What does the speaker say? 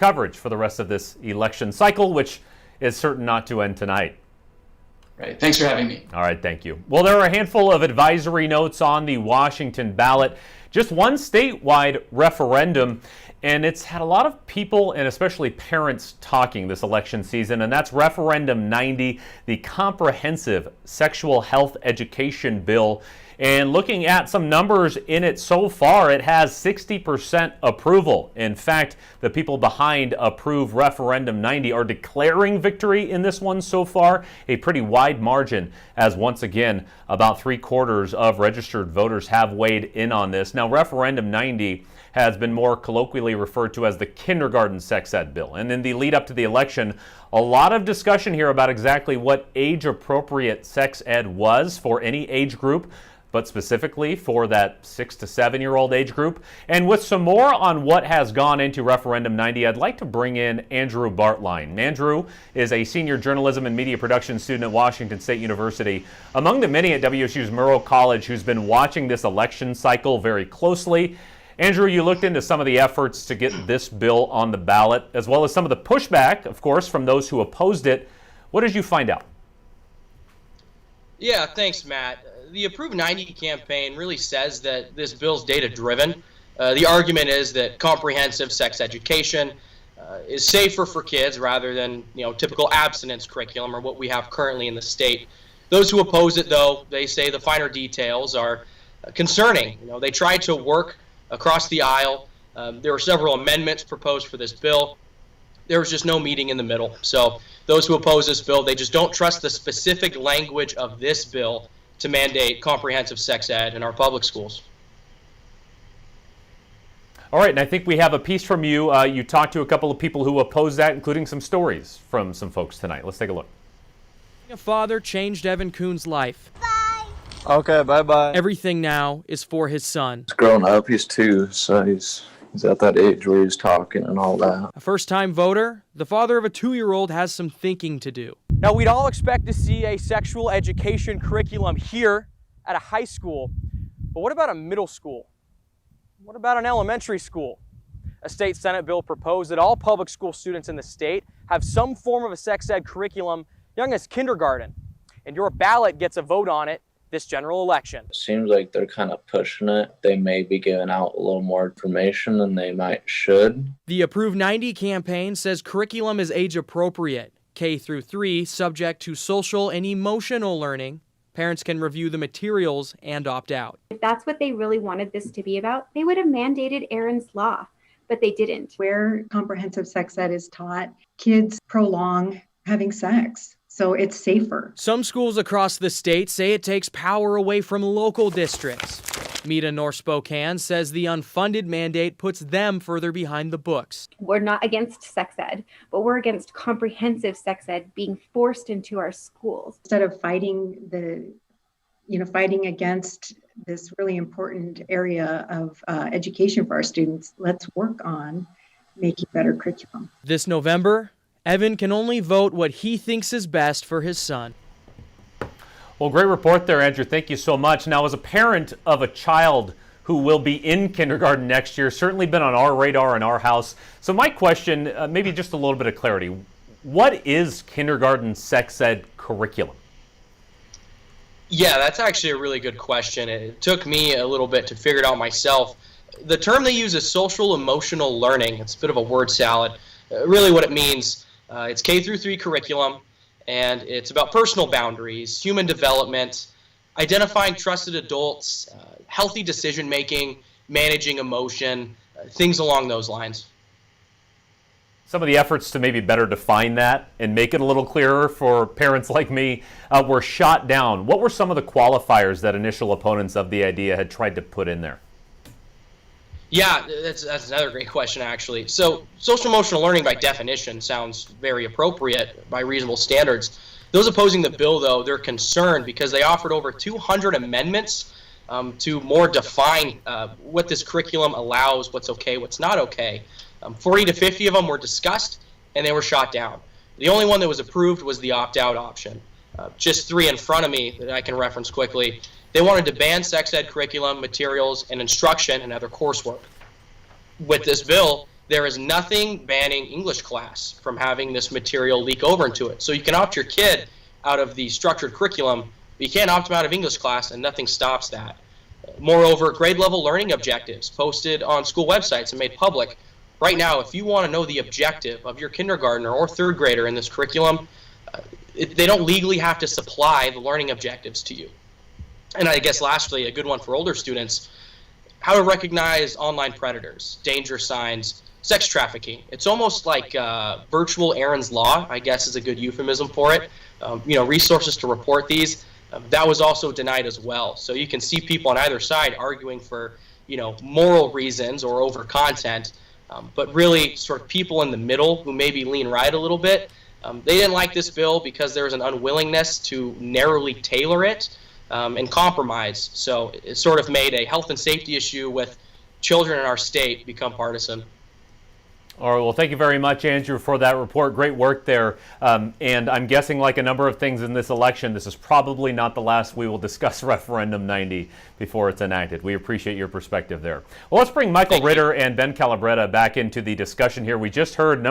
coverage for the rest of this election cycle, which is certain not to end tonight. Right. Thanks for having me. All right, thank you. Well, there are a handful of advisory notes on the Washington ballot. Just one statewide referendum, and it's had a lot of people and especially parents talking this election season, and that's Referendum 90, the comprehensive sexual health education bill. And looking at some numbers in it so far, it has 60% approval. In fact, the people behind Approve Referendum 90 are declaring victory in this one so far, a pretty wide margin, as once again, about 3/4 of registered voters have weighed in on this. Now, Referendum 90 has been more colloquially referred to as the kindergarten sex ed bill. And in the lead up to the election, a lot of discussion here about exactly what age-appropriate sex ed was for any age group, but specifically for that 6 to 7-year-old age group. And with some more on what has gone into Referendum 90, I'd like to bring in Andrew Bartlett. Andrew is a senior journalism and media production student at Washington State University, among the many at WSU's Murrow College who's been watching this election cycle very closely. Andrew, you looked into some of the efforts to get this bill on the ballot, as well as some of the pushback, of course, from those who opposed it. What did you find out? Yeah, thanks, Matt. The Approve 90 campaign really says that this bill's data-driven. The argument is that comprehensive sex education is safer for kids rather than typical abstinence curriculum or what we have currently in the state. Those who oppose it, though, they say the finer details are concerning. They tried to work across the aisle. There were several amendments proposed for this bill. There was just no meeting in the middle. So those who oppose this bill, they just don't trust the specific language of this bill to mandate comprehensive sex ed in our public schools. All right, and I think we have a piece from you. You talked to a couple of people who oppose that, including some stories from some folks tonight. Let's take a look. A father changed Evan Coon's life. Bye. Okay, bye-bye. Everything now is for his son. He's grown up. He's 2, so he's at that age where he's talking and all that. A first-time voter, the father of a 2-year-old has some thinking to do. Now, we'd all expect to see a sexual education curriculum here at a high school, but what about a middle school? What about an elementary school? A state Senate bill proposed that all public school students in the state have some form of a sex ed curriculum young as kindergarten, and your ballot gets a vote on it this general election. It seems like they're kind of pushing it. They may be giving out a little more information than they should. The Approve 90 campaign says curriculum is age appropriate. K through 3, subject to social and emotional learning. Parents can review the materials and opt out. If that's what they really wanted this to be about, they would have mandated Aaron's Law, but they didn't. Where comprehensive sex ed is taught, kids prolong having sex, so it's safer. Some schools across the state say it takes power away from local districts. Meta North Spokane says the unfunded mandate puts them further behind the books. We're not against sex ed, but we're against comprehensive sex ed being forced into our schools. Instead of fighting against this really important area of education for our students, let's work on making better curriculum. This November, Evan can only vote what he thinks is best for his son. Well, great report there, Andrew. Thank you so much. Now, as a parent of a child who will be in kindergarten next year, certainly been on our radar in our house. So my question, maybe just a little bit of clarity. What is kindergarten sex ed curriculum? Yeah, that's actually a really good question. It took me a little bit to figure it out myself. The term they use is social emotional learning. It's a bit of a word salad. Really what it means, it's K through 3 curriculum, and it's about personal boundaries, human development, identifying trusted adults, healthy decision-making, managing emotion, things along those lines. Some of the efforts to maybe better define that and make it a little clearer for parents like me were shot down. What were some of the qualifiers that initial opponents of the idea had tried to put in there? Yeah, that's another great question, actually. So social emotional learning, by definition, sounds very appropriate by reasonable standards. Those opposing the bill, though, they're concerned because they offered over 200 amendments to more define what this curriculum allows, what's okay, what's not okay. 40 to 50 of them were discussed, and they were shot down. The only one that was approved was the opt-out option. Just 3 in front of me that I can reference quickly. They wanted to ban sex ed curriculum, materials, and instruction and other coursework. With this bill, there is nothing banning English class from having this material leak over into it. So you can opt your kid out of the structured curriculum, but you can't opt them out of English class, and nothing stops that. Moreover, grade level learning objectives posted on school websites and made public. Right now, if you want to know the objective of your kindergartner or third grader in this curriculum, they don't legally have to supply the learning objectives to you. And I guess lastly, a good one for older students, how to recognize online predators, danger signs, sex trafficking. It's almost like virtual Aaron's Law, I guess is a good euphemism for it. Resources to report these. That was also denied as well. So you can see people on either side arguing for, moral reasons or over content, but really sort of people in the middle who maybe lean right a little bit. They didn't like this bill because there was an unwillingness to narrowly tailor it and compromise. So it sort of made a health and safety issue with children in our state become partisan. All right, well, thank you very much, Andrew, for that report. Great work there. And I'm guessing, like a number of things in this election, this is probably not the last we will discuss Referendum 90 before it's enacted. We appreciate your perspective there. Well, let's bring Michael Ritter and Ben Calabretta back into the discussion here. We just heard number